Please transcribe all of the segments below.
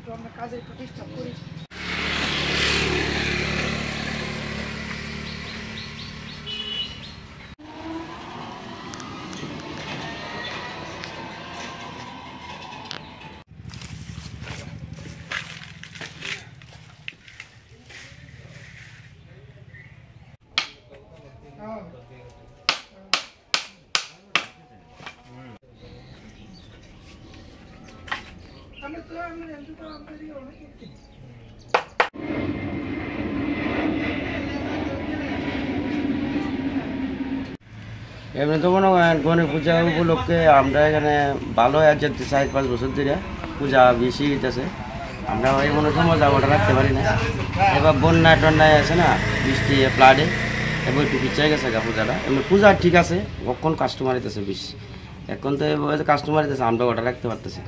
একটু আমরা কাজে একটু ডিস্টার্ব করি। এমনি তো মনে করেন গণেশ পূজা উপলক্ষে আমরা এখানে ভালো আছে 4-5 বছর ধরে পূজা বেশি হইতেছে। আমরা এই মনে সময় যাওয়াটা রাখতে পারি না। এবার বন্যায় টন্যায় আছে না, বৃষ্টি ফ্লাডে এবার একটু পিছিয়ে গেছে পূজাটা। এমনি পূজা ঠিক আছে, কখন কাস্টমার হইতেছে বেশি, এখন তো কাস্টমার হইতেছে, আমরা ওটা রাখতে পারতেছি।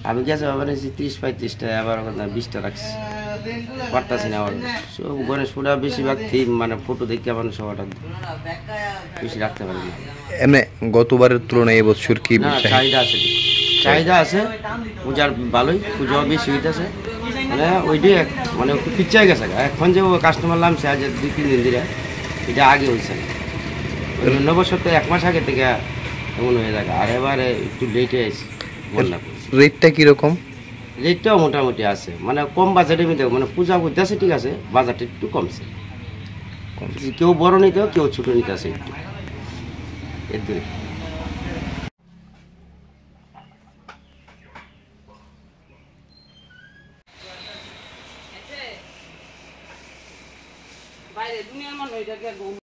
আমি গেছে আবার 30-35টা, আবার 20টা রাখছি, পারতেছি না। আবার সব গণেশ পূজা বেশিরভাগ থিম মানে ফটো দেখে মানুষ সবাটা বেশি রাখতে পারি না। এমনি গতবারের তুলনায় এবছর কি চাহিদা আছে? চাহিদা আছে, পূজার ভালোই, পুজো বেশি হইতেছে, মানে ওইটাই মানে একটু পিছিয়ে গেছে। এখন যে কাস্টমার নামছে আজ 2-3 দিন ধরে, এটা আগে হয়েছে না। নববর্ষ তো 1 মাস আগে থেকে এমন হয়ে থাকে, আর এবারে একটু লেটে আছে। বন্যা রেটটা কীরকম? রেটটাও মোটামুটি আছে, মানে কম বাজেটের মধ্যে, মানে পূজা করতেছে ঠিক আছে, বাজারটা একটু কমছে। কেউ বড় নিতে, কেউ ছোটো নিতে আছে একটু এর দূরে। বাইরে দুনিয়ার মানুষ